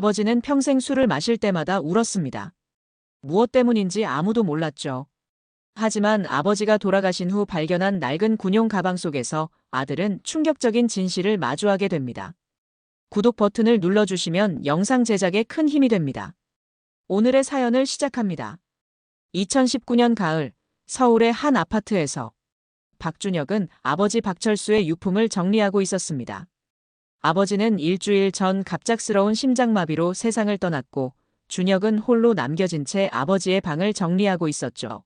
아버지는 평생 술을 마실 때마다 울었습니다. 무엇 때문인지 아무도 몰랐죠. 하지만 아버지가 돌아가신 후 발견한 낡은 군용 가방 속에서 아들은 충격적인 진실을 마주하게 됩니다. 구독 버튼을 눌러주시면 영상 제작에 큰 힘이 됩니다. 오늘의 사연을 시작합니다. 2019년 가을, 서울의 한 아파트에서 박준혁은 아버지 박철수의 유품을 정리하고 있었습니다. 아버지는 일주일 전 갑작스러운 심장마비로 세상을 떠났고 준혁은 홀로 남겨진 채 아버지의 방을 정리하고 있었죠.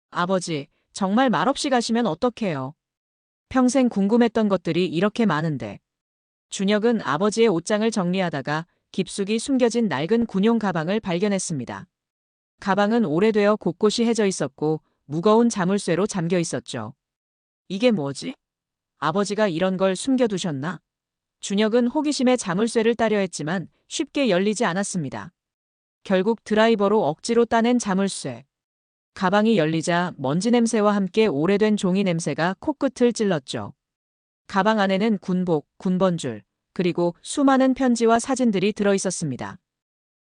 아버지, 정말 말없이 가시면 어떡해요? 평생 궁금했던 것들이 이렇게 많은데. 준혁은 아버지의 옷장을 정리하다가 깊숙이 숨겨진 낡은 군용 가방을 발견했습니다. 가방은 오래되어 곳곳이 헤져 있었고 무거운 자물쇠로 잠겨 있었죠. 이게 뭐지? 아버지가 이런 걸 숨겨두셨나? 준혁은 호기심에 자물쇠를 따려 했지만 쉽게 열리지 않았습니다. 결국 드라이버로 억지로 따낸 자물쇠. 가방이 열리자 먼지 냄새와 함께 오래된 종이 냄새가 코끝을 찔렀죠. 가방 안에는 군복, 군번줄, 그리고 수많은 편지와 사진들이 들어 있었습니다.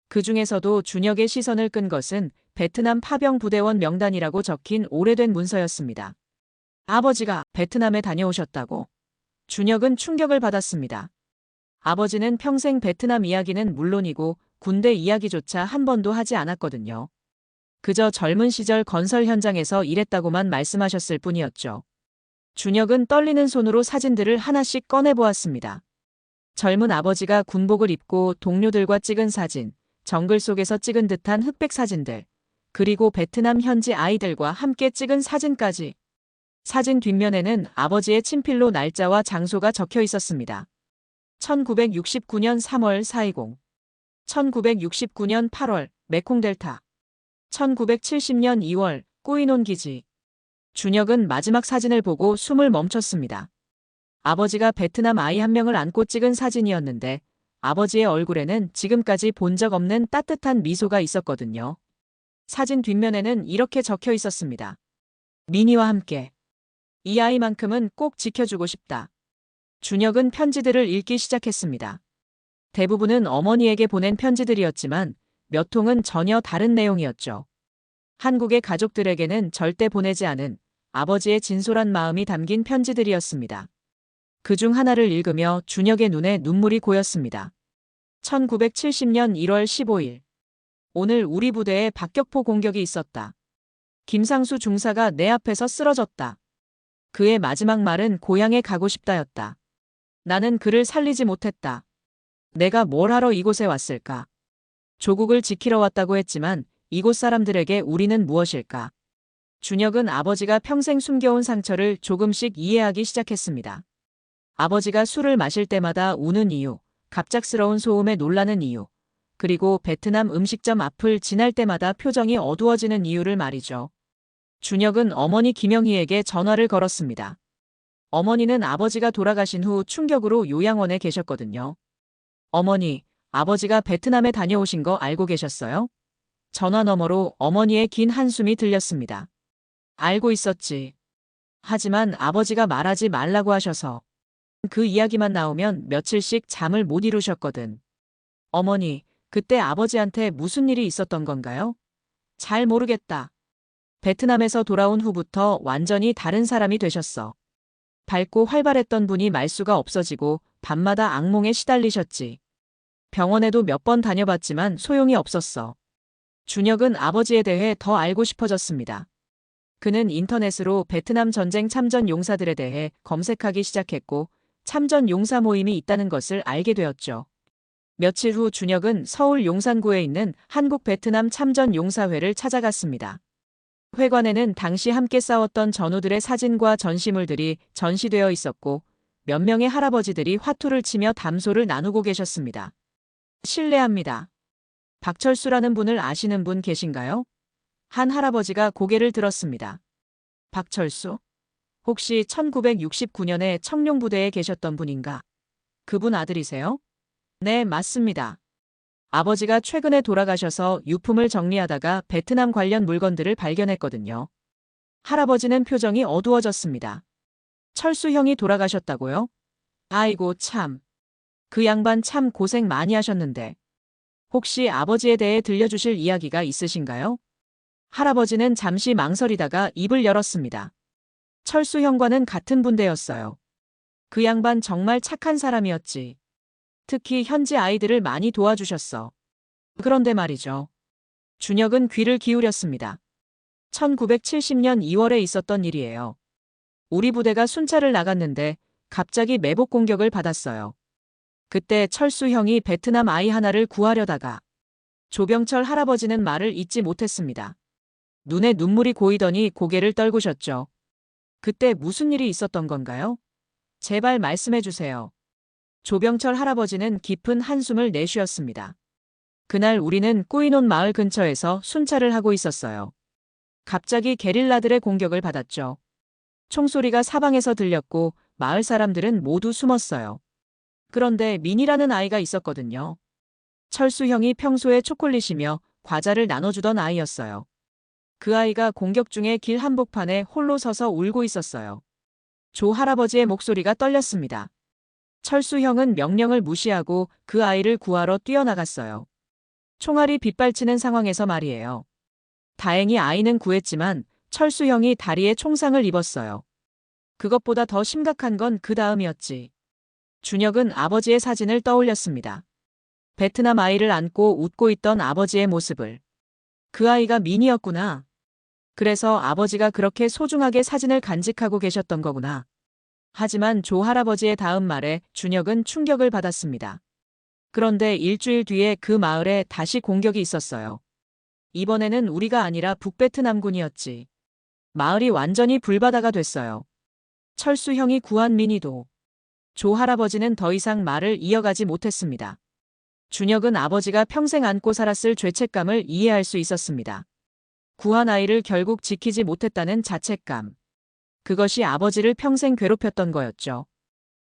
그 중에서도 준혁의 시선을 끈 것은 베트남 파병 부대원 명단이라고 적힌 오래된 문서였습니다. 아버지가 베트남에 다녀오셨다고? 준혁은 충격을 받았습니다. 아버지는 평생 베트남 이야기는 물론이고 군대 이야기조차 한 번도 하지 않았거든요. 그저 젊은 시절 건설 현장에서 일했다고만 말씀하셨을 뿐이었죠. 준혁은 떨리는 손으로 사진들을 하나씩 꺼내보았습니다. 젊은 아버지가 군복을 입고 동료들과 찍은 사진, 정글 속에서 찍은 듯한 흑백 사진들, 그리고 베트남 현지 아이들과 함께 찍은 사진까지. 사진 뒷면에는 아버지의 친필로 날짜와 장소가 적혀 있었습니다. 1969년 3월 420, 1969년 8월 메콩델타, 1970년 2월 꾸이논 기지. 준혁은 마지막 사진을 보고 숨을 멈췄습니다. 아버지가 베트남 아이 한 명을 안고 찍은 사진이었는데 아버지의 얼굴에는 지금까지 본 적 없는 따뜻한 미소가 있었거든요. 사진 뒷면에는 이렇게 적혀 있었습니다. 미니와 함께. 이 아이만큼은 꼭 지켜주고 싶다. 준혁은 편지들을 읽기 시작했습니다. 대부분은 어머니에게 보낸 편지들이었지만 몇 통은 전혀 다른 내용이었죠. 한국의 가족들에게는 절대 보내지 않은 아버지의 진솔한 마음이 담긴 편지들이었습니다. 그중 하나를 읽으며 준혁의 눈에 눈물이 고였습니다. 1970년 1월 15일. 오늘 우리 부대에 박격포 공격이 있었다. 김상수 중사가 내 앞에서 쓰러졌다. 그의 마지막 말은 고향에 가고 싶다였다. 나는 그를 살리지 못했다. 내가 뭘 하러 이곳에 왔을까? 조국을 지키러 왔다고 했지만 이곳 사람들에게 우리는 무엇일까? 준혁은 아버지가 평생 숨겨온 상처를 조금씩 이해하기 시작했습니다. 아버지가 술을 마실 때마다 우는 이유, 갑작스러운 소음에 놀라는 이유, 그리고 베트남 음식점 앞을 지날 때마다 표정이 어두워지는 이유를 말이죠. 준혁은 어머니 김영희에게 전화를 걸었습니다. 어머니는 아버지가 돌아가신 후 충격으로 요양원에 계셨거든요. 어머니, 아버지가 베트남에 다녀오신 거 알고 계셨어요? 전화 너머로 어머니의 긴 한숨이 들렸습니다. 알고 있었지. 하지만 아버지가 말하지 말라고 하셔서. 그 이야기만 나오면 며칠씩 잠을 못 이루셨거든. 어머니, 그때 아버지한테 무슨 일이 있었던 건가요? 잘 모르겠다. 베트남에서 돌아온 후부터 완전히 다른 사람이 되셨어. 밝고 활발했던 분이 말수가 없어지고 밤마다 악몽에 시달리셨지. 병원에도 몇 번 다녀봤지만 소용이 없었어. 준혁은 아버지에 대해 더 알고 싶어졌습니다. 그는 인터넷으로 베트남 전쟁 참전 용사들에 대해 검색하기 시작했고 참전 용사 모임이 있다는 것을 알게 되었죠. 며칠 후 준혁은 서울 용산구에 있는 한국 베트남 참전 용사회를 찾아갔습니다. 회관에는 당시 함께 싸웠던 전우들의 사진과 전시물들이 전시되어 있었고 몇 명의 할아버지들이 화투를 치며 담소를 나누고 계셨습니다. 실례합니다. 박철수라는 분을 아시는 분 계신가요? 한 할아버지가 고개를 들었습니다. 박철수? 혹시 1969년에 청룡부대에 계셨던 분인가? 그분 아들이세요? 네, 맞습니다. 아버지가 최근에 돌아가셔서 유품을 정리하다가 베트남 관련 물건들을 발견했거든요. 할아버지는 표정이 어두워졌습니다. 철수 형이 돌아가셨다고요? 아이고 참. 그 양반 참 고생 많이 하셨는데. 혹시 아버지에 대해 들려주실 이야기가 있으신가요? 할아버지는 잠시 망설이다가 입을 열었습니다. 철수 형과는 같은 분대였어요. 그 양반 정말 착한 사람이었지. 특히 현지 아이들을 많이 도와주셨어. 그런데 말이죠. 준혁은 귀를 기울였습니다. 1970년 2월에 있었던 일이에요. 우리 부대가 순찰을 나갔는데 갑자기 매복 공격을 받았어요. 그때 철수 형이 베트남 아이 하나를 구하려다가 조병철 할아버지는 말을 잇지 못했습니다. 눈에 눈물이 고이더니 고개를 떨구셨죠. 그때 무슨 일이 있었던 건가요? 제발 말씀해 주세요. 조병철 할아버지는 깊은 한숨을 내쉬었습니다. 그날 우리는 꾸이논 마을 근처에서 순찰을 하고 있었어요. 갑자기 게릴라들의 공격을 받았죠. 총소리가 사방에서 들렸고 마을 사람들은 모두 숨었어요. 그런데 민이라는 아이가 있었거든요. 철수 형이 평소에 초콜릿이며 과자를 나눠주던 아이였어요. 그 아이가 공격 중에 길 한복판에 홀로 서서 울고 있었어요. 조 할아버지의 목소리가 떨렸습니다. 철수 형은 명령을 무시하고 그 아이를 구하러 뛰어나갔어요. 총알이 빗발치는 상황에서 말이에요. 다행히 아이는 구했지만 철수 형이 다리에 총상을 입었어요. 그것보다 더 심각한 건 그 다음이었지. 준혁은 아버지의 사진을 떠올렸습니다. 베트남 아이를 안고 웃고 있던 아버지의 모습을. 그 아이가 민이었구나. 그래서 아버지가 그렇게 소중하게 사진을 간직하고 계셨던 거구나. 하지만 조 할아버지의 다음 말에 준혁은 충격을 받았습니다. 그런데 일주일 뒤에 그 마을에 다시 공격이 있었어요. 이번에는 우리가 아니라 북베트남군이었지. 마을이 완전히 불바다가 됐어요. 철수 형이 구한 민이도. 조 할아버지는 더 이상 말을 이어가지 못했습니다. 준혁은 아버지가 평생 안고 살았을 죄책감을 이해할 수 있었습니다. 구한 아이를 결국 지키지 못했다는 자책감. 그것이 아버지를 평생 괴롭혔던 거였죠.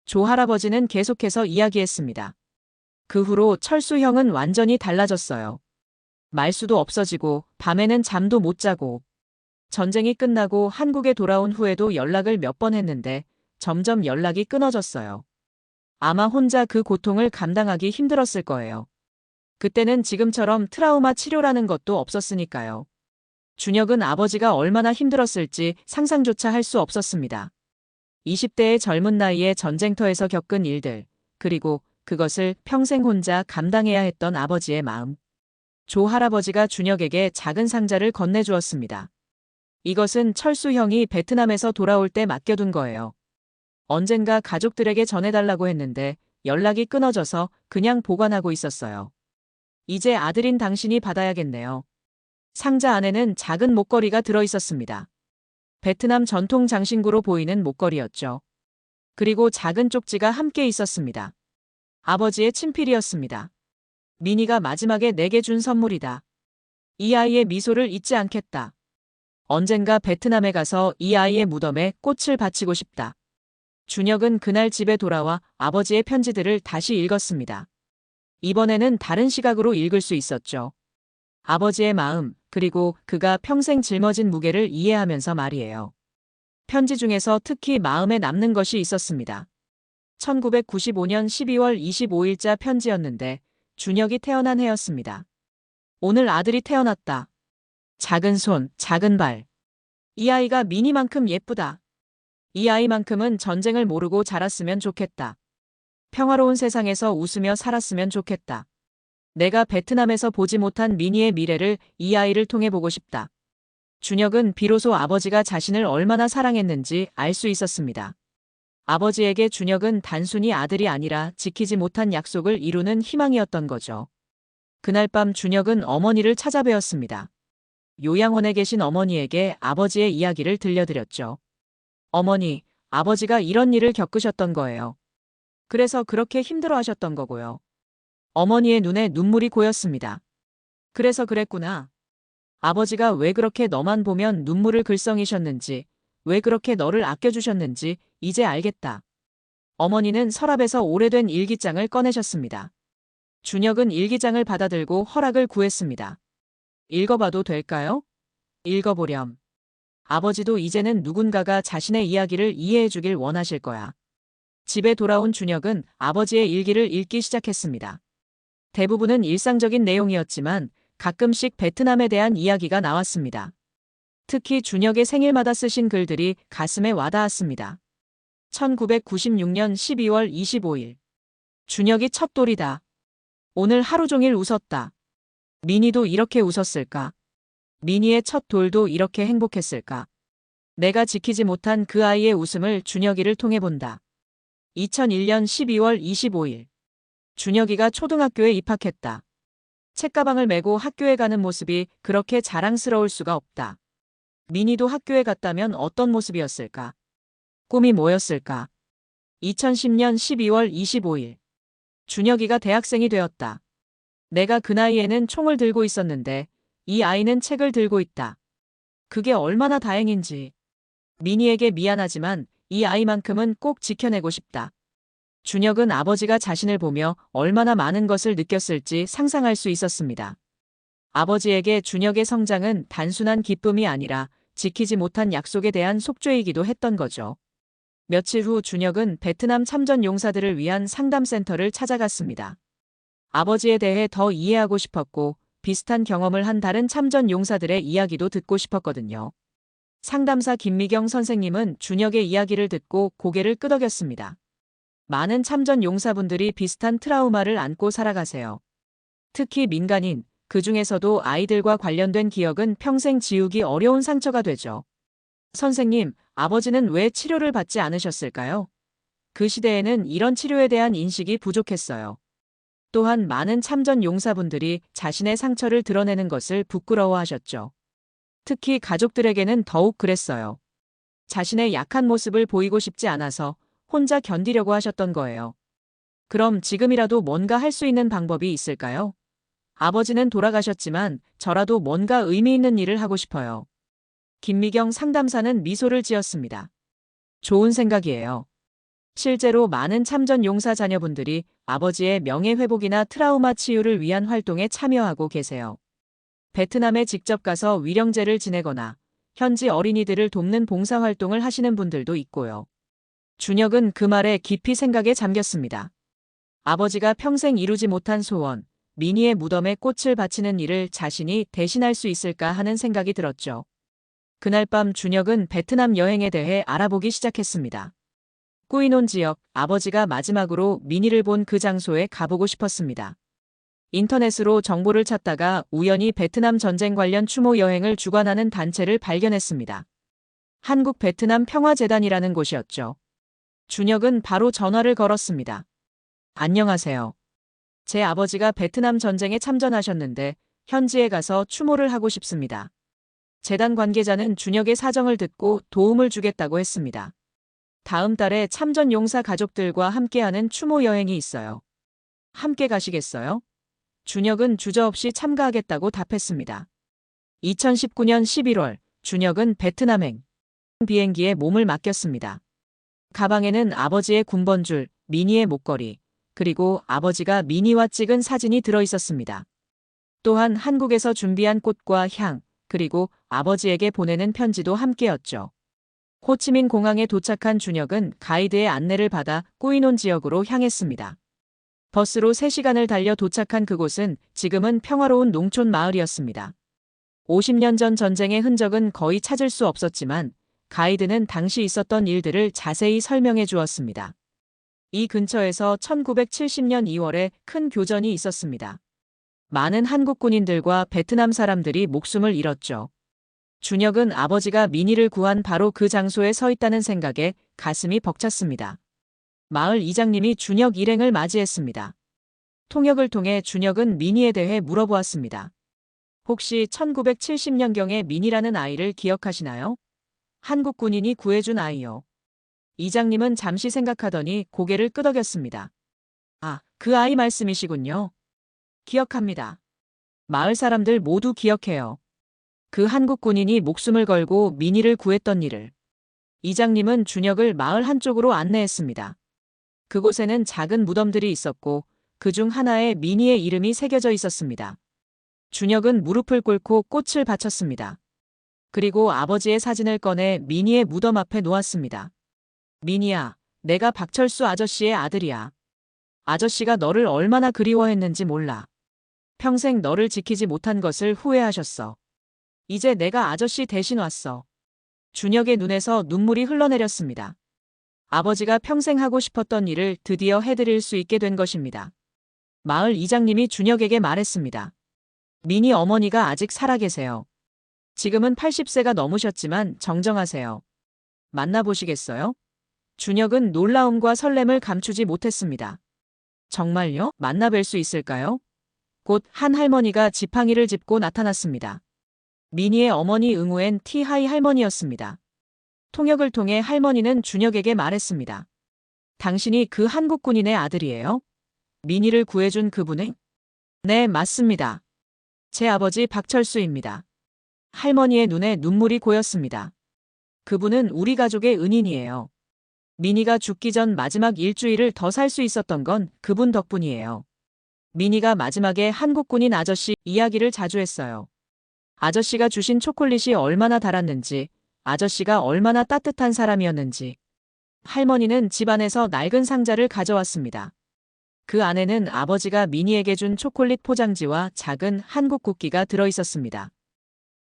조 할아버지는 계속해서 이야기했습니다. 그 후로 철수 형은 완전히 달라졌어요. 말수도 없어지고 밤에는 잠도 못 자고. 전쟁이 끝나고 한국에 돌아온 후에도 연락을 몇 번 했는데 점점 연락이 끊어졌어요. 아마 혼자 그 고통을 감당하기 힘들었을 거예요. 그때는 지금처럼 트라우마 치료라는 것도 없었으니까요. 준혁은 아버지가 얼마나 힘들었을지 상상조차 할 수 없었습니다. 20대의 젊은 나이에 전쟁터에서 겪은 일들, 그리고 그것을 평생 혼자 감당해야 했던 아버지의 마음. 조 할아버지가 준혁에게 작은 상자를 건네주었습니다. 이것은 철수 형이 베트남에서 돌아올 때 맡겨둔 거예요. 언젠가 가족들에게 전해달라고 했는데 연락이 끊어져서 그냥 보관하고 있었어요. 이제 아들인 당신이 받아야겠네요. 상자 안에는 작은 목걸이가 들어있었습니다. 베트남 전통 장신구로 보이는 목걸이였죠. 그리고 작은 쪽지가 함께 있었습니다. 아버지의 친필이었습니다. 민이가 마지막에 내게 준 선물이다. 이 아이의 미소를 잊지 않겠다. 언젠가 베트남에 가서 이 아이의 무덤에 꽃을 바치고 싶다. 준혁은 그날 집에 돌아와 아버지의 편지들을 다시 읽었습니다. 이번에는 다른 시각으로 읽을 수 있었죠. 아버지의 마음, 그리고 그가 평생 짊어진 무게를 이해하면서 말이에요. 편지 중에서 특히 마음에 남는 것이 있었습니다. 1995년 12월 25일자 편지였는데 준혁이 태어난 해였습니다. 오늘 아들이 태어났다. 작은 손, 작은 발. 이 아이가 미니만큼 예쁘다. 이 아이만큼은 전쟁을 모르고 자랐으면 좋겠다. 평화로운 세상에서 웃으며 살았으면 좋겠다. 내가 베트남에서 보지 못한 미니의 미래를 이 아이를 통해 보고 싶다. 준혁은 비로소 아버지가 자신을 얼마나 사랑했는지 알 수 있었습니다. 아버지에게 준혁은 단순히 아들이 아니라 지키지 못한 약속을 이루는 희망이었던 거죠. 그날 밤 준혁은 어머니를 찾아뵈었습니다. 요양원에 계신 어머니에게 아버지의 이야기를 들려드렸죠. 어머니, 아버지가 이런 일을 겪으셨던 거예요. 그래서 그렇게 힘들어하셨던 거고요. 어머니의 눈에 눈물이 고였습니다. 그래서 그랬구나. 아버지가 왜 그렇게 너만 보면 눈물을 글썽이셨는지, 왜 그렇게 너를 아껴주셨는지 이제 알겠다. 어머니는 서랍에서 오래된 일기장을 꺼내셨습니다. 준혁은 일기장을 받아들고 허락을 구했습니다. 읽어봐도 될까요? 읽어보렴. 아버지도 이제는 누군가가 자신의 이야기를 이해해 주길 원하실 거야. 집에 돌아온 준혁은 아버지의 일기를 읽기 시작했습니다. 대부분은 일상적인 내용이었지만 가끔씩 베트남에 대한 이야기가 나왔습니다. 특히 준혁의 생일마다 쓰신 글들이 가슴에 와닿았습니다. 1996년 12월 25일. 준혁이 첫 돌이다. 오늘 하루 종일 웃었다. 미니도 이렇게 웃었을까? 미니의 첫 돌도 이렇게 행복했을까? 내가 지키지 못한 그 아이의 웃음을 준혁이를 통해 본다. 2001년 12월 25일. 준혁이가 초등학교에 입학했다. 책가방을 메고 학교에 가는 모습이 그렇게 자랑스러울 수가 없다. 미니도 학교에 갔다면 어떤 모습이었을까? 꿈이 뭐였을까? 2010년 12월 25일. 준혁이가 대학생이 되었다. 내가 그 나이에는 총을 들고 있었는데 이 아이는 책을 들고 있다. 그게 얼마나 다행인지. 미니에게 미안하지만 이 아이만큼은 꼭 지켜내고 싶다. 준혁은 아버지가 자신을 보며 얼마나 많은 것을 느꼈을지 상상할 수 있었습니다. 아버지에게 준혁의 성장은 단순한 기쁨이 아니라 지키지 못한 약속에 대한 속죄이기도 했던 거죠. 며칠 후 준혁은 베트남 참전 용사들을 위한 상담센터를 찾아갔습니다. 아버지에 대해 더 이해하고 싶었고 비슷한 경험을 한 다른 참전 용사들의 이야기도 듣고 싶었거든요. 상담사 김미경 선생님은 준혁의 이야기를 듣고 고개를 끄덕였습니다. 많은 참전 용사분들이 비슷한 트라우마를 안고 살아가세요. 특히 민간인, 그 중에서도 아이들과 관련된 기억은 평생 지우기 어려운 상처가 되죠. 선생님, 아버지는 왜 치료를 받지 않으셨을까요? 그 시대에는 이런 치료에 대한 인식이 부족했어요. 또한 많은 참전 용사분들이 자신의 상처를 드러내는 것을 부끄러워하셨죠. 특히 가족들에게는 더욱 그랬어요. 자신의 약한 모습을 보이고 싶지 않아서 혼자 견디려고 하셨던 거예요. 그럼 지금이라도 뭔가 할 수 있는 방법이 있을까요? 아버지는 돌아가셨지만 저라도 뭔가 의미 있는 일을 하고 싶어요. 김미경 상담사는 미소를 지었습니다. 좋은 생각이에요. 실제로 많은 참전 용사 자녀분들이 아버지의 명예회복이나 트라우마 치유를 위한 활동에 참여하고 계세요. 베트남에 직접 가서 위령제를 지내거나 현지 어린이들을 돕는 봉사활동을 하시는 분들도 있고요. 준혁은 그 말에 깊이 생각에 잠겼습니다. 아버지가 평생 이루지 못한 소원, 미니의 무덤에 꽃을 바치는 일을 자신이 대신할 수 있을까 하는 생각이 들었죠. 그날 밤 준혁은 베트남 여행에 대해 알아보기 시작했습니다. 꾸이논 지역, 아버지가 마지막으로 미니를 본 그 장소에 가보고 싶었습니다. 인터넷으로 정보를 찾다가 우연히 베트남 전쟁 관련 추모 여행을 주관하는 단체를 발견했습니다. 한국 베트남 평화재단이라는 곳이었죠. 준혁은 바로 전화를 걸었습니다. 안녕하세요. 제 아버지가 베트남 전쟁에 참전하셨는데 현지에 가서 추모를 하고 싶습니다. 재단 관계자는 준혁의 사정을 듣고 도움을 주겠다고 했습니다. 다음 달에 참전 용사 가족들과 함께하는 추모 여행이 있어요. 함께 가시겠어요? 준혁은 주저없이 참가하겠다고 답했습니다. 2019년 11월, 준혁은 베트남행 비행기에 몸을 맡겼습니다. 가방에는 아버지의 군번줄, 미니의 목걸이, 그리고 아버지가 미니와 찍은 사진이 들어있었습니다. 또한 한국에서 준비한 꽃과 향, 그리고 아버지에게 보내는 편지도 함께였죠. 호치민 공항에 도착한 준혁은 가이드의 안내를 받아 꾸이논 지역으로 향했습니다. 버스로 3시간을 달려 도착한 그곳은 지금은 평화로운 농촌 마을이었습니다. 50년 전 전쟁의 흔적은 거의 찾을 수 없었지만 가이드는 당시 있었던 일들을 자세히 설명해 주었습니다. 이 근처에서 1970년 2월에 큰 교전이 있었습니다. 많은 한국 군인들과 베트남 사람들이 목숨을 잃었죠. 준혁은 아버지가 미니를 구한 바로 그 장소에 서 있다는 생각에 가슴이 벅찼습니다. 마을 이장님이 준혁 일행을 맞이했습니다. 통역을 통해 준혁은 미니에 대해 물어보았습니다. 혹시 1970년경에 미니라는 아이를 기억하시나요? 한국 군인이 구해준 아이요. 이장님은 잠시 생각하더니 고개를 끄덕였습니다. 아, 그 아이 말씀이시군요. 기억합니다. 마을 사람들 모두 기억해요. 그 한국 군인이 목숨을 걸고 미니를 구했던 일을. 이장님은 준혁을 마을 한쪽으로 안내했습니다. 그곳에는 작은 무덤들이 있었고 그중 하나에 미니의 이름이 새겨져 있었습니다. 준혁은 무릎을 꿇고 꽃을 바쳤습니다. 그리고 아버지의 사진을 꺼내 미니의 무덤 앞에 놓았습니다. 미니야, 내가 박철수 아저씨의 아들이야. 아저씨가 너를 얼마나 그리워했는지 몰라. 평생 너를 지키지 못한 것을 후회하셨어. 이제 내가 아저씨 대신 왔어. 준혁의 눈에서 눈물이 흘러내렸습니다. 아버지가 평생 하고 싶었던 일을 드디어 해드릴 수 있게 된 것입니다. 마을 이장님이 준혁에게 말했습니다. 민희 어머니가 아직 살아계세요. 지금은 80세가 넘으셨지만 정정하세요. 만나보시겠어요? 준혁은 놀라움과 설렘을 감추지 못했습니다. 정말요? 만나뵐 수 있을까요? 곧 한 할머니가 지팡이를 짚고 나타났습니다. 민희의 어머니 응우엔 티하이 할머니였습니다. 통역을 통해 할머니는 준혁에게 말했습니다. 당신이 그 한국 군인의 아들이에요? 민희를 구해준 그분의? 네, 맞습니다. 제 아버지 박철수입니다. 할머니의 눈에 눈물이 고였습니다. 그분은 우리 가족의 은인이에요. 민희가 죽기 전 마지막 일주일을 더 살 수 있었던 건 그분 덕분이에요. 민희가 마지막에 한국 군인 아저씨 이야기를 자주 했어요. 아저씨가 주신 초콜릿이 얼마나 달았는지, 아저씨가 얼마나 따뜻한 사람이었는지. 할머니는 집안에서 낡은 상자를 가져왔습니다. 그 안에는 아버지가 민희에게 준 초콜릿 포장지와 작은 한국 국기가 들어 있었습니다.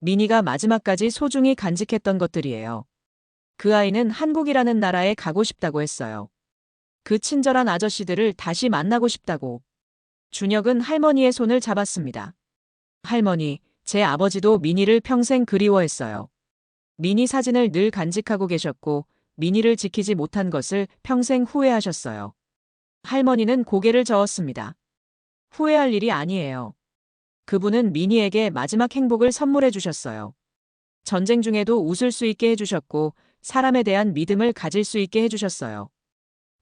민희가 마지막까지 소중히 간직했던 것들이에요. 그 아이는 한국이라는 나라에 가고 싶다고 했어요. 그 친절한 아저씨들을 다시 만나고 싶다고. 준혁은 할머니의 손을 잡았습니다. 할머니, 제 아버지도 민희를 평생 그리워했어요. 민희 사진을 늘 간직하고 계셨고 민희를 지키지 못한 것을 평생 후회하셨어요. 할머니는 고개를 저었습니다. 후회할 일이 아니에요. 그분은 민희에게 마지막 행복을 선물해 주셨어요. 전쟁 중에도 웃을 수 있게 해주셨고 사람에 대한 믿음을 가질 수 있게 해주셨어요.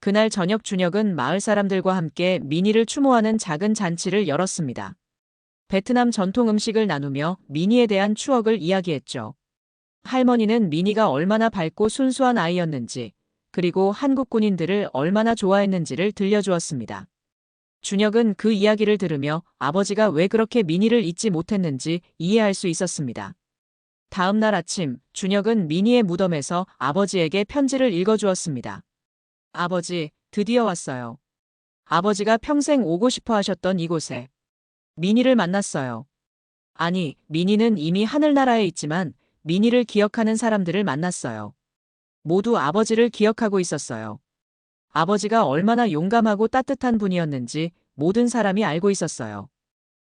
그날 저녁 준혁은 마을 사람들과 함께 민희를 추모하는 작은 잔치를 열었습니다. 베트남 전통 음식을 나누며 민희에 대한 추억을 이야기했죠. 할머니는 민희가 얼마나 밝고 순수한 아이였는지, 그리고 한국 군인들을 얼마나 좋아했는지를 들려주었습니다. 준혁은 그 이야기를 들으며 아버지가 왜 그렇게 민희를 잊지 못했는지 이해할 수 있었습니다. 다음 날 아침, 준혁은 민희의 무덤에서 아버지에게 편지를 읽어주었습니다. 아버지, 드디어 왔어요. 아버지가 평생 오고 싶어 하셨던 이곳에 민희를 만났어요. 아니, 민희는 이미 하늘나라에 있지만 민희를 기억하는 사람들을 만났어요. 모두 아버지를 기억하고 있었어요. 아버지가 얼마나 용감하고 따뜻한 분이었는지 모든 사람이 알고 있었어요.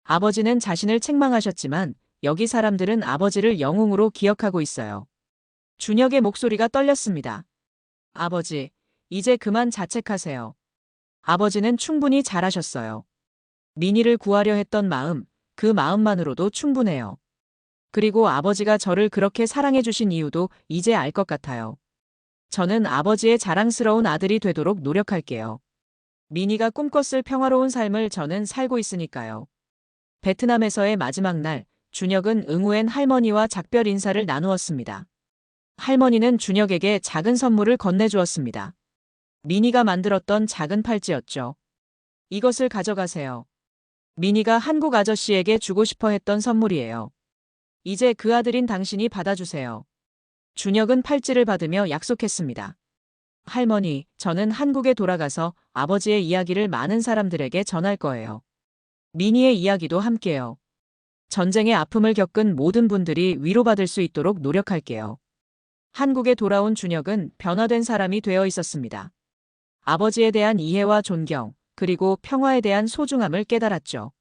아버지는 자신을 책망하셨지만 여기 사람들은 아버지를 영웅으로 기억하고 있어요. 준혁의 목소리가 떨렸습니다. 아버지, 이제 그만 자책하세요. 아버지는 충분히 잘하셨어요. 민희를 구하려 했던 마음, 그 마음만으로도 충분해요. 그리고 아버지가 저를 그렇게 사랑해 주신 이유도 이제 알 것 같아요. 저는 아버지의 자랑스러운 아들이 되도록 노력할게요. 민희가 꿈꿨을 평화로운 삶을 저는 살고 있으니까요. 베트남에서의 마지막 날, 준혁은 응우엔 할머니와 작별 인사를 나누었습니다. 할머니는 준혁에게 작은 선물을 건네주었습니다. 민희가 만들었던 작은 팔찌였죠. 이것을 가져가세요. 민희가 한국 아저씨에게 주고 싶어 했던 선물이에요. 이제 그 아들인 당신이 받아주세요. 준혁은 팔찌를 받으며 약속했습니다. 할머니, 저는 한국에 돌아가서 아버지의 이야기를 많은 사람들에게 전할 거예요. 민희의 이야기도 함께요. 전쟁의 아픔을 겪은 모든 분들이 위로받을 수 있도록 노력할게요. 한국에 돌아온 준혁은 변화된 사람이 되어 있었습니다. 아버지에 대한 이해와 존경, 그리고 평화에 대한 소중함을 깨달았죠.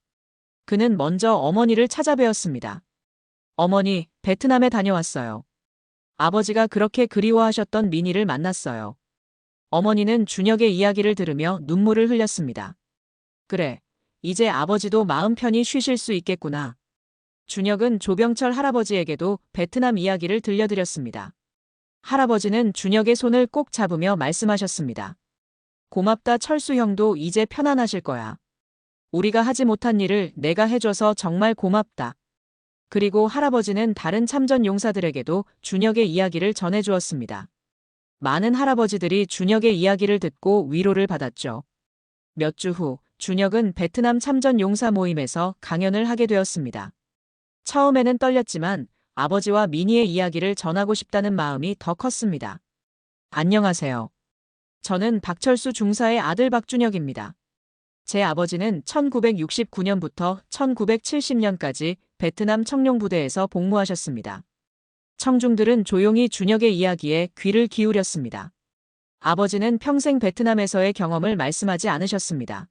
그는 먼저 어머니를 찾아뵈었습니다. 어머니, 베트남에 다녀왔어요. 아버지가 그렇게 그리워하셨던 민희를 만났어요. 어머니는 준혁의 이야기를 들으며 눈물을 흘렸습니다. 그래, 이제 아버지도 마음 편히 쉬실 수 있겠구나. 준혁은 조병철 할아버지에게도 베트남 이야기를 들려드렸습니다. 할아버지는 준혁의 손을 꼭 잡으며 말씀하셨습니다. 고맙다 철수 형도 이제 편안하실 거야. 우리가 하지 못한 일을 내가 해줘서 정말 고맙다. 그리고 할아버지는 다른 참전 용사들에게도 준혁의 이야기를 전해주었습니다. 많은 할아버지들이 준혁의 이야기를 듣고 위로를 받았죠. 몇 주 후, 준혁은 베트남 참전 용사 모임에서 강연을 하게 되었습니다. 처음에는 떨렸지만 아버지와 민희의 이야기를 전하고 싶다는 마음이 더 컸습니다. 안녕하세요. 저는 박철수 중사의 아들 박준혁입니다. 제 아버지는 1969년부터 1970년까지 베트남 청룡부대에서 복무하셨습니다. 청중들은 조용히 준혁의 이야기에 귀를 기울였습니다. 아버지는 평생 베트남에서의 경험을 말씀하지 않으셨습니다.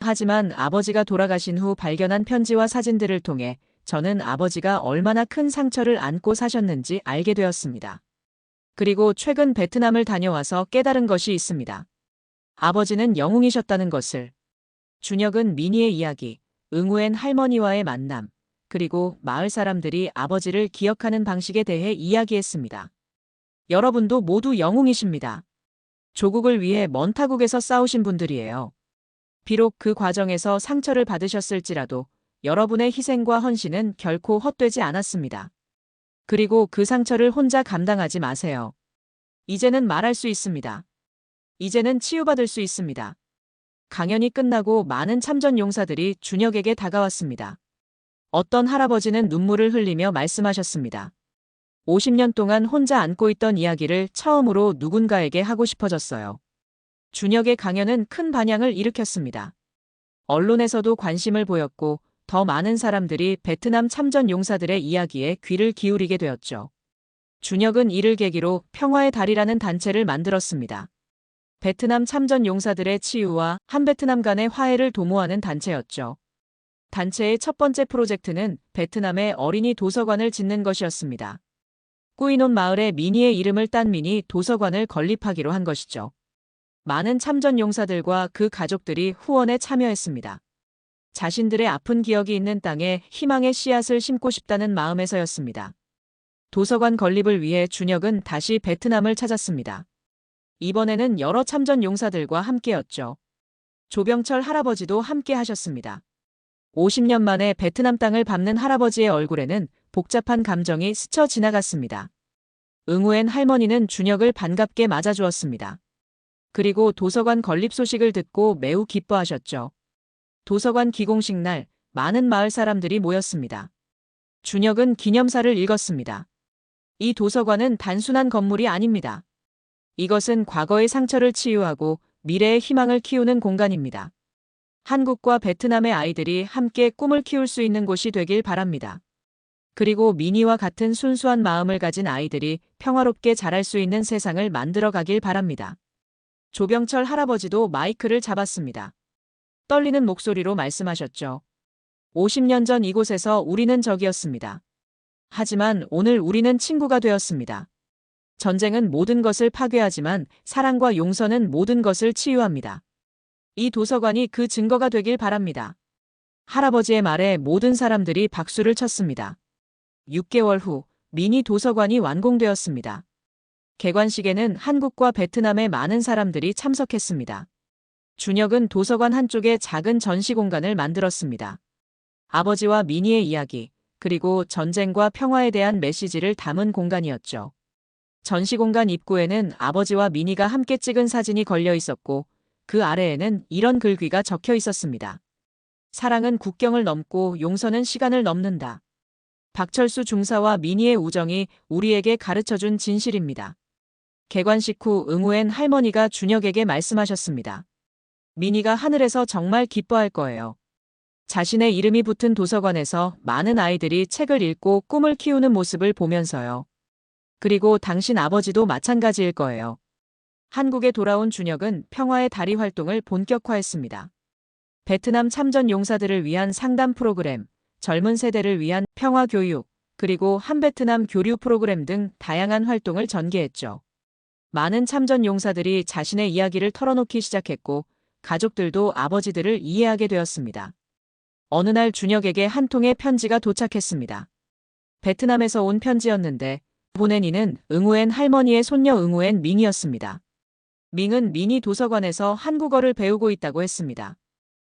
하지만 아버지가 돌아가신 후 발견한 편지와 사진들을 통해 저는 아버지가 얼마나 큰 상처를 안고 사셨는지 알게 되었습니다. 그리고 최근 베트남을 다녀와서 깨달은 것이 있습니다. 아버지는 영웅이셨다는 것을. 준혁은 미니의 이야기, 응우엔 할머니와의 만남, 그리고 마을 사람들이 아버지를 기억하는 방식에 대해 이야기했습니다. 여러분도 모두 영웅이십니다. 조국을 위해 먼 타국에서 싸우신 분들이에요. 비록 그 과정에서 상처를 받으셨을지라도 여러분의 희생과 헌신은 결코 헛되지 않았습니다. 그리고 그 상처를 혼자 감당하지 마세요. 이제는 말할 수 있습니다. 이제는 치유받을 수 있습니다. 강연이 끝나고 많은 참전 용사들이 준혁에게 다가왔습니다. 어떤 할아버지는 눈물을 흘리며 말씀하셨습니다. 50년 동안 혼자 안고 있던 이야기를 처음으로 누군가에게 하고 싶어졌어요. 준혁의 강연은 큰 반향을 일으켰습니다. 언론에서도 관심을 보였고 더 많은 사람들이 베트남 참전 용사들의 이야기에 귀를 기울이게 되었죠. 준혁은 이를 계기로 평화의 달이라는 단체를 만들었습니다. 베트남 참전 용사들의 치유와 한베트남 간의 화해를 도모하는 단체였죠. 단체의 첫 번째 프로젝트는 베트남의 어린이 도서관을 짓는 것이었습니다. 꾸이논 마을에 미니의 이름을 딴 미니 도서관을 건립하기로 한 것이죠. 많은 참전 용사들과 그 가족들이 후원에 참여했습니다. 자신들의 아픈 기억이 있는 땅에 희망의 씨앗을 심고 싶다는 마음에서였습니다. 도서관 건립을 위해 준혁은 다시 베트남을 찾았습니다. 이번에는 여러 참전 용사들과 함께였죠. 조병철 할아버지도 함께 하셨습니다. 50년 만에 베트남 땅을 밟는 할아버지의 얼굴에는 복잡한 감정이 스쳐 지나갔습니다. 응우엔 할머니는 준혁을 반갑게 맞아주었습니다. 그리고 도서관 건립 소식을 듣고 매우 기뻐하셨죠. 도서관 기공식 날 많은 마을 사람들이 모였습니다. 준혁은 기념사를 읽었습니다. 이 도서관은 단순한 건물이 아닙니다. 이것은 과거의 상처를 치유하고 미래의 희망을 키우는 공간입니다. 한국과 베트남의 아이들이 함께 꿈을 키울 수 있는 곳이 되길 바랍니다. 그리고 미니와 같은 순수한 마음을 가진 아이들이 평화롭게 자랄 수 있는 세상을 만들어 가길 바랍니다. 조병철 할아버지도 마이크를 잡았습니다. 떨리는 목소리로 말씀하셨죠. 50년 전 이곳에서 우리는 적이었습니다. 하지만 오늘 우리는 친구가 되었습니다. 전쟁은 모든 것을 파괴하지만 사랑과 용서는 모든 것을 치유합니다. 이 도서관이 그 증거가 되길 바랍니다. 할아버지의 말에 모든 사람들이 박수를 쳤습니다. 6개월 후 미니 도서관이 완공되었습니다. 개관식에는 한국과 베트남의 많은 사람들이 참석했습니다. 준혁은 도서관 한쪽에 작은 전시 공간을 만들었습니다. 아버지와 미니의 이야기, 그리고 전쟁과 평화에 대한 메시지를 담은 공간이었죠. 전시 공간 입구에는 아버지와 미니가 함께 찍은 사진이 걸려 있었고 그 아래에는 이런 글귀가 적혀 있었습니다. 사랑은 국경을 넘고 용서는 시간을 넘는다. 박철수 중사와 미니의 우정이 우리에게 가르쳐준 진실입니다. 개관식 후 응우엔 할머니가 준혁에게 말씀하셨습니다. 미니가 하늘에서 정말 기뻐할 거예요. 자신의 이름이 붙은 도서관에서 많은 아이들이 책을 읽고 꿈을 키우는 모습을 보면서요. 그리고 당신 아버지도 마찬가지일 거예요. 한국에 돌아온 준혁은 평화의 다리 활동을 본격화했습니다. 베트남 참전 용사들을 위한 상담 프로그램, 젊은 세대를 위한 평화 교육, 그리고 한베트남 교류 프로그램 등 다양한 활동을 전개했죠. 많은 참전 용사들이 자신의 이야기를 털어놓기 시작했고 가족들도 아버지들을 이해하게 되었습니다. 어느 날 준혁에게 한 통의 편지가 도착했습니다. 베트남에서 온 편지였는데 보낸 이는 응우엔 할머니의 손녀 응우엔 밍이었습니다. 밍은 미니 도서관에서 한국어를 배우고 있다고 했습니다.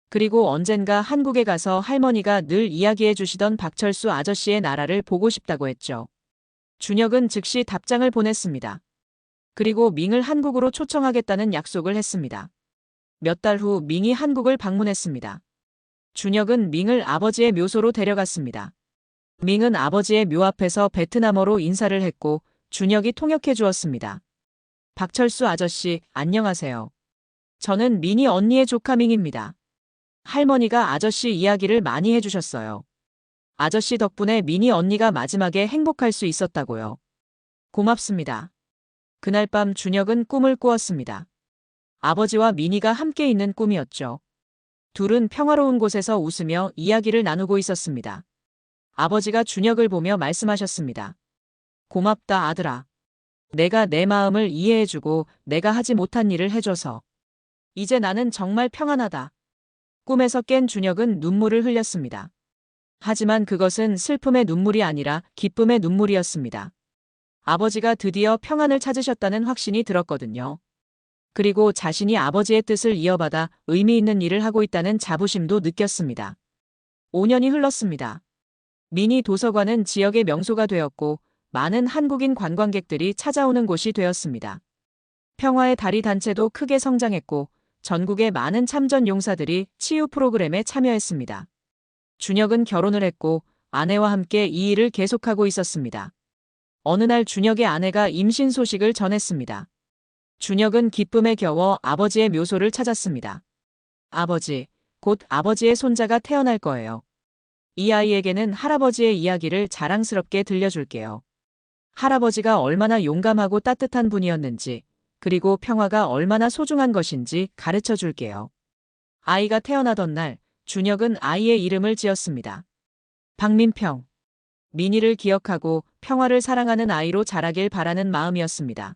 그리고 언젠가 한국에 가서 할머니가 늘 이야기해 주시던 박철수 아저씨의 나라를 보고 싶다고 했죠. 준혁은 즉시 답장을 보냈습니다. 그리고 밍을 한국으로 초청하겠다는 약속을 했습니다. 몇 달 후 밍이 한국을 방문했습니다. 준혁은 밍을 아버지의 묘소로 데려갔습니다. 밍은 아버지의 묘 앞에서 베트남어로 인사를 했고 준혁이 통역해 주었습니다. 박철수 아저씨, 안녕하세요. 저는 미니 언니의 조카 밍입니다. 할머니가 아저씨 이야기를 많이 해주셨어요. 아저씨 덕분에 미니 언니가 마지막에 행복할 수 있었다고요. 고맙습니다. 그날 밤 준혁은 꿈을 꾸었습니다. 아버지와 미니가 함께 있는 꿈이었죠. 둘은 평화로운 곳에서 웃으며 이야기를 나누고 있었습니다. 아버지가 준혁을 보며 말씀하셨습니다. 고맙다 아들아. 내가 내 마음을 이해해주고 내가 하지 못한 일을 해줘서. 이제 나는 정말 평안하다. 꿈에서 깬 준혁은 눈물을 흘렸습니다. 하지만 그것은 슬픔의 눈물이 아니라 기쁨의 눈물이었습니다. 아버지가 드디어 평안을 찾으셨다는 확신이 들었거든요. 그리고 자신이 아버지의 뜻을 이어받아 의미 있는 일을 하고 있다는 자부심도 느꼈습니다. 5년이 흘렀습니다. 미니 도서관은 지역의 명소가 되었고 많은 한국인 관광객들이 찾아오는 곳이 되었습니다. 평화의 다리 단체도 크게 성장했고 전국의 많은 참전 용사들이 치유 프로그램에 참여했습니다. 준혁은 결혼을 했고 아내와 함께 이 일을 계속하고 있었습니다. 어느 날 준혁의 아내가 임신 소식을 전했습니다. 준혁은 기쁨에 겨워 아버지의 묘소를 찾았습니다. 아버지, 곧 아버지의 손자가 태어날 거예요. 이 아이에게는 할아버지의 이야기를 자랑스럽게 들려줄게요. 할아버지가 얼마나 용감하고 따뜻한 분이었는지, 그리고 평화가 얼마나 소중한 것인지 가르쳐 줄게요. 아이가 태어나던 날, 준혁은 아이의 이름을 지었습니다. 박민평. 미니를 기억하고 평화를 사랑하는 아이로 자라길 바라는 마음이었습니다.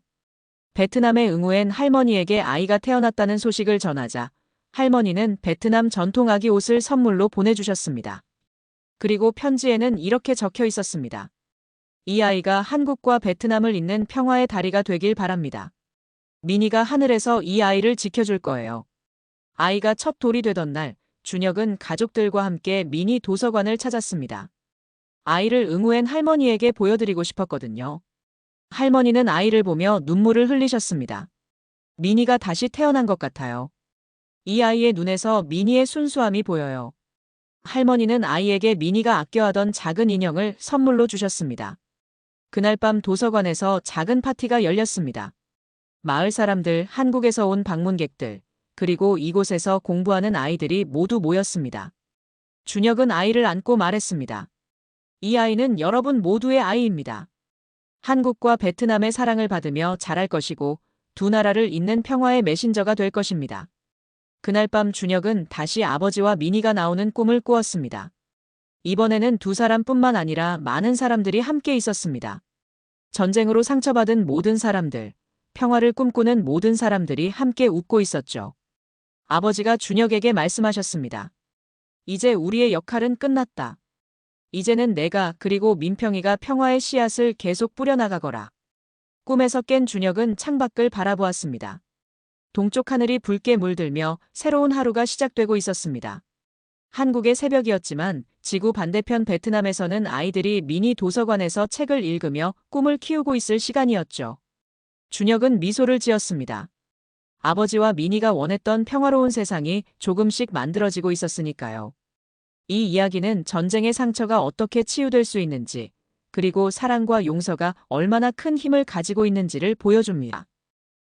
베트남의 응우엔 할머니에게 아이가 태어났다는 소식을 전하자 할머니는 베트남 전통 아기 옷을 선물로 보내주셨습니다. 그리고 편지에는 이렇게 적혀 있었습니다. 이 아이가 한국과 베트남을 잇는 평화의 다리가 되길 바랍니다. 미니가 하늘에서 이 아이를 지켜줄 거예요. 아이가 첫 돌이 되던 날, 준혁은 가족들과 함께 미니 도서관을 찾았습니다. 아이를 응우엔 할머니에게 보여드리고 싶었거든요. 할머니는 아이를 보며 눈물을 흘리셨습니다. 미니가 다시 태어난 것 같아요. 이 아이의 눈에서 미니의 순수함이 보여요. 할머니는 아이에게 미니가 아껴하던 작은 인형을 선물로 주셨습니다. 그날 밤 도서관에서 작은 파티가 열렸습니다. 마을 사람들, 한국에서 온 방문객들, 그리고 이곳에서 공부하는 아이들이 모두 모였습니다. 준혁은 아이를 안고 말했습니다. 이 아이는 여러분 모두의 아이입니다. 한국과 베트남의 사랑을 받으며 자랄 것이고 두 나라를 잇는 평화의 메신저가 될 것입니다. 그날 밤 준혁은 다시 아버지와 미니가 나오는 꿈을 꾸었습니다. 이번에는 두 사람뿐만 아니라 많은 사람들이 함께 있었습니다. 전쟁으로 상처받은 모든 사람들, 평화를 꿈꾸는 모든 사람들이 함께 웃고 있었죠. 아버지가 준혁에게 말씀하셨습니다. 이제 우리의 역할은 끝났다. 이제는 내가 그리고 민평이가 평화의 씨앗을 계속 뿌려나가거라. 꿈에서 깬 준혁은 창밖을 바라보았습니다. 동쪽 하늘이 붉게 물들며 새로운 하루가 시작되고 있었습니다. 한국의 새벽이었지만 지구 반대편 베트남에서는 아이들이 미니 도서관에서 책을 읽으며 꿈을 키우고 있을 시간이었죠. 준혁은 미소를 지었습니다. 아버지와 미니가 원했던 평화로운 세상이 조금씩 만들어지고 있었으니까요. 이 이야기는 전쟁의 상처가 어떻게 치유될 수 있는지, 그리고 사랑과 용서가 얼마나 큰 힘을 가지고 있는지를 보여줍니다.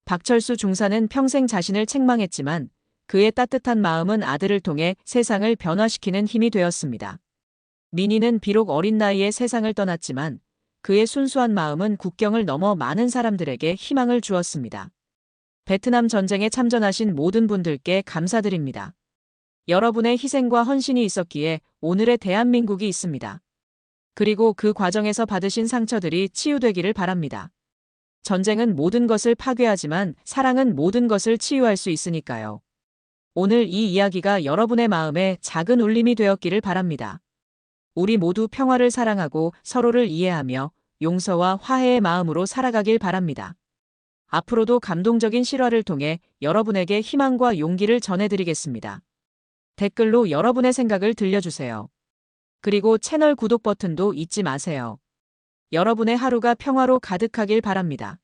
박철수 중사는 평생 자신을 책망했지만 그의 따뜻한 마음은 아들을 통해 세상을 변화시키는 힘이 되었습니다. 미니는 비록 어린 나이에 세상을 떠났지만 그의 순수한 마음은 국경을 넘어 많은 사람들에게 희망을 주었습니다. 베트남 전쟁에 참전하신 모든 분들께 감사드립니다. 여러분의 희생과 헌신이 있었기에 오늘의 대한민국이 있습니다. 그리고 그 과정에서 받으신 상처들이 치유되기를 바랍니다. 전쟁은 모든 것을 파괴하지만 사랑은 모든 것을 치유할 수 있으니까요. 오늘 이 이야기가 여러분의 마음에 작은 울림이 되었기를 바랍니다. 우리 모두 평화를 사랑하고 서로를 이해하며 용서와 화해의 마음으로 살아가길 바랍니다. 앞으로도 감동적인 실화를 통해 여러분에게 희망과 용기를 전해드리겠습니다. 댓글로 여러분의 생각을 들려주세요. 그리고 채널 구독 버튼도 잊지 마세요. 여러분의 하루가 평화로 가득하길 바랍니다.